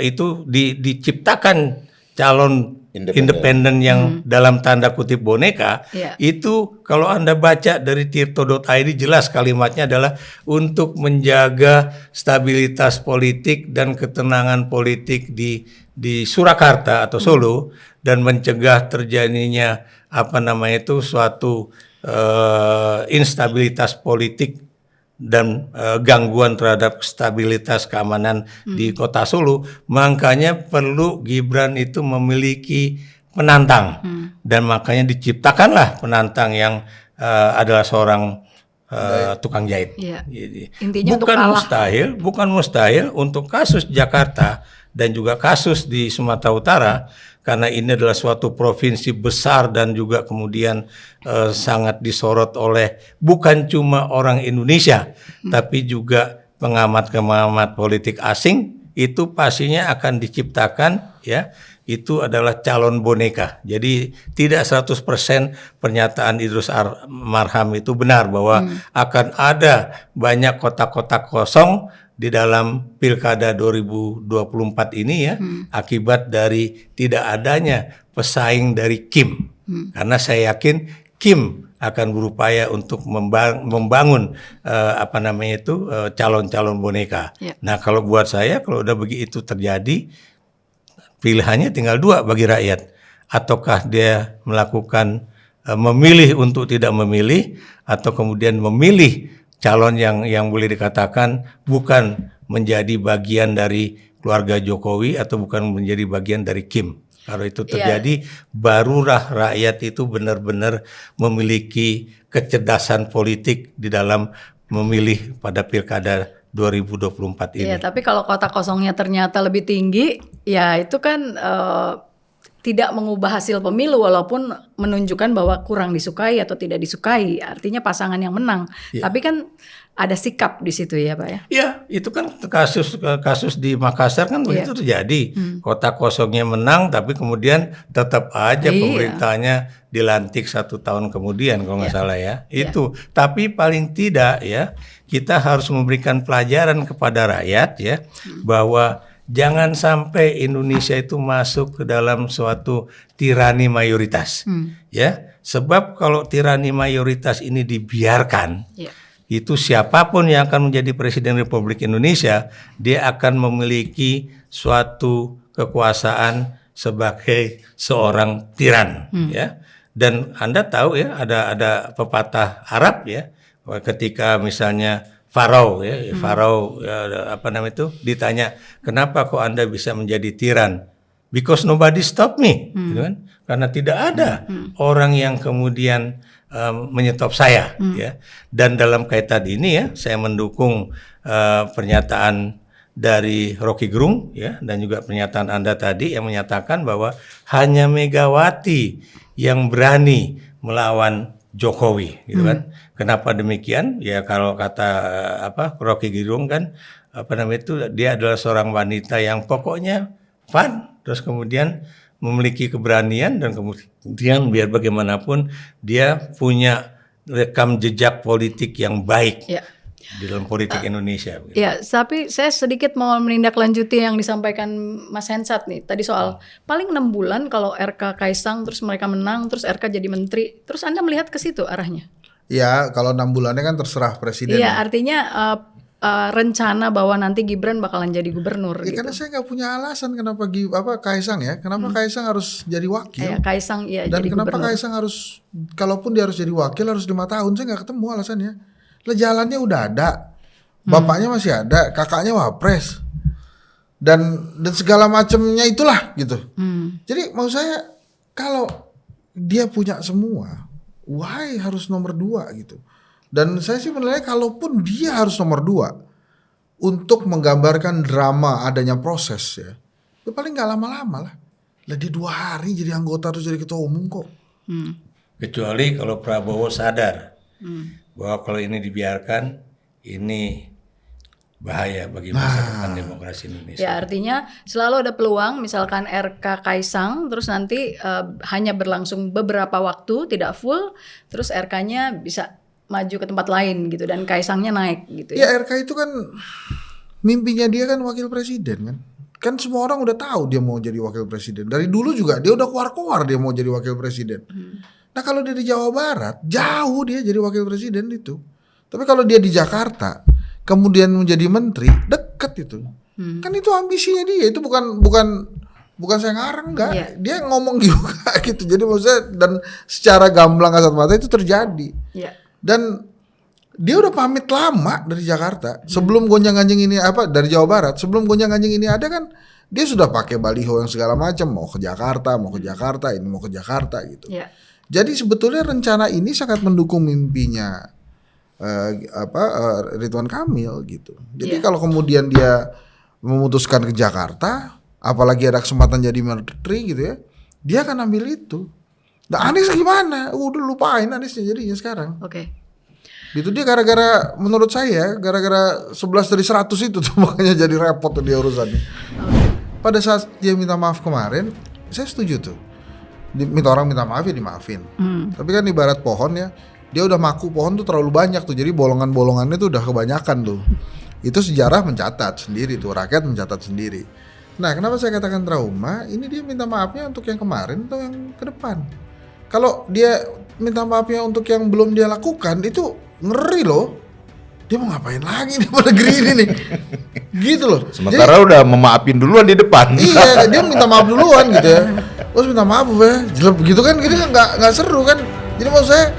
itu diciptakan calon independen yang dalam tanda kutip boneka. Itu kalau Anda baca dari tirto.id jelas kalimatnya adalah untuk menjaga stabilitas politik dan ketenangan politik di Surakarta atau Solo dan mencegah terjadinya suatu instabilitas politik dan gangguan terhadap stabilitas keamanan di kota Solo. Makanya perlu Gibran itu memiliki penantang dan makanya diciptakanlah penantang yang adalah seorang tukang jahit. Intinya bukan mustahil untuk kasus Jakarta dan juga kasus di Sumatera Utara, karena ini adalah suatu provinsi besar dan juga kemudian sangat disorot oleh bukan cuma orang Indonesia, tapi juga pengamat-pengamat politik asing. Itu pastinya akan diciptakan ya, itu adalah calon boneka. Jadi tidak 100% pernyataan Idrus Marham itu benar bahwa akan ada banyak kotak-kotak kosong di dalam Pilkada 2024 ini ya, akibat dari tidak adanya pesaing dari Kim. Karena saya yakin Kim akan berupaya untuk membangun calon-calon boneka. Nah, kalau buat saya kalau udah begitu terjadi, pilihannya tinggal dua bagi rakyat. Ataukah dia melakukan memilih untuk tidak memilih, atau kemudian memilih calon yang boleh dikatakan bukan menjadi bagian dari keluarga Jokowi atau bukan menjadi bagian dari Kim. Kalau itu terjadi, barulah rakyat itu benar-benar memiliki kecerdasan politik di dalam memilih pada Pilkada 2024 ini. Iya, tapi kalau kotak kosongnya ternyata lebih tinggi, ya itu kan tidak mengubah hasil pemilu walaupun menunjukkan bahwa kurang disukai atau tidak disukai, artinya pasangan yang menang. Tapi kan ada sikap di situ ya Pak ya. Iya, itu kan kasus di Makassar kan begitu terjadi. Kota kosongnya menang, tapi kemudian tetap aja pemerintahnya dilantik 1 tahun kemudian kalau nggak salah ya. Itu. Tapi paling tidak ya, kita harus memberikan pelajaran kepada rakyat ya, bahwa jangan sampai Indonesia itu masuk ke dalam suatu tirani mayoritas, ya. Sebab kalau tirani mayoritas ini dibiarkan, itu siapapun yang akan menjadi Presiden Republik Indonesia, dia akan memiliki suatu kekuasaan sebagai seorang tiran, ya. Dan Anda tahu ya, ada pepatah Arab ya, ketika misalnya Farao ditanya, kenapa kok Anda bisa menjadi tiran? Because nobody stop me, gitu kan? Karena tidak ada orang yang kemudian menyetop saya, ya. Dan dalam kaitan ini ya, saya mendukung pernyataan dari Rocky Gerung ya, dan juga pernyataan Anda tadi yang menyatakan bahwa hanya Megawati yang berani melawan Jokowi, gitu kan? Kenapa demikian? Ya kalau kata Rocky Gerung kan dia adalah seorang wanita yang pokoknya fun, terus kemudian memiliki keberanian dan kemudian biar bagaimanapun dia punya rekam jejak politik yang baik di dalam politik Indonesia. Ya, tapi saya sedikit mau menindaklanjuti yang disampaikan Mas Hensat nih. Tadi soal paling 6 bulan kalau RK Kaisang terus mereka menang, terus RK jadi menteri. Terus Anda melihat ke situ arahnya? Ya, kalau 6 bulannya kan terserah presiden. Iya, artinya rencana bahwa nanti Gibran bakalan jadi gubernur. Ya, gitu. karena saya nggak punya alasan kenapa Kaisang ya, kenapa Kaisang harus jadi wakil. Kaisang dan jadi kenapa gubernur. Kaisang harus, kalaupun dia harus jadi wakil harus 5 tahun, saya nggak ketemu alasannya. Lah jalannya udah ada, bapaknya masih ada, kakaknya wapres, dan segala macamnya itulah gitu. Jadi mau saya kalau dia punya semua, why harus nomor 2 gitu? Dan saya sih menilai kalaupun dia harus nomor 2 untuk menggambarkan drama adanya proses ya paling nggak lama-lama lah. Lah dia 2 hari jadi anggota terus jadi ketua umum kok. Kecuali kalau Prabowo sadar bahwa kalau ini dibiarkan, ini bahaya bagi masa depan demokrasi Indonesia. Ya, artinya selalu ada peluang misalkan RK Kaisang terus nanti hanya berlangsung beberapa waktu, tidak full, terus RK-nya bisa maju ke tempat lain gitu dan Kaisangnya naik gitu ya. Ya RK itu kan mimpinya dia kan wakil presiden kan. Kan semua orang udah tahu dia mau jadi wakil presiden. Dari dulu juga dia udah keluar dia mau jadi wakil presiden. Nah kalau dia di Jawa Barat, jauh dia jadi wakil presiden itu. Tapi kalau dia di Jakarta, kemudian menjadi menteri, deket itu. Kan itu ambisinya dia, itu bukan saya ngarang enggak. Dia ngomong juga gitu. Jadi maksudnya dan secara gamblang kasat mata itu terjadi. Dan dia udah pamit lama dari Jakarta. Sebelum gonjang-ganjing ini dari Jawa Barat, sebelum gonjang-ganjing ini ada kan dia sudah pakai baliho yang segala macam, mau ke Jakarta, ini mau ke Jakarta gitu. Jadi sebetulnya rencana ini sangat mendukung mimpinya Ridwan Kamil gitu. Jadi kalau kemudian dia memutuskan ke Jakarta, apalagi ada kesempatan jadi menteri gitu ya, dia akan ambil itu. Nah Anies gimana? Udah lupain Aniesnya jadinya sekarang. Gitu dia menurut saya gara-gara 11 dari 100 itu tuh makanya jadi repot tuh dia urusannya. Pada saat dia minta maaf kemarin, saya setuju tuh. Minta orang minta maaf ya dimaafin. Tapi kan ibarat pohon ya, dia udah maku pohon tuh terlalu banyak tuh, jadi bolongan-bolongannya tuh udah kebanyakan tuh. Itu sejarah mencatat sendiri tuh, rakyat mencatat sendiri. Nah kenapa saya katakan trauma? Ini dia minta maafnya untuk yang kemarin atau yang ke depan? Kalau dia minta maafnya untuk yang belum dia lakukan, itu ngeri loh. Dia mau ngapain lagi di negeri ini nih? Gitu loh. Sementara jadi, udah memaafin duluan di depan. Iya, dia minta maaf duluan gitu ya. Terus minta maaf ya, jelek begitu kan, gini nggak seru kan. Jadi maksud saya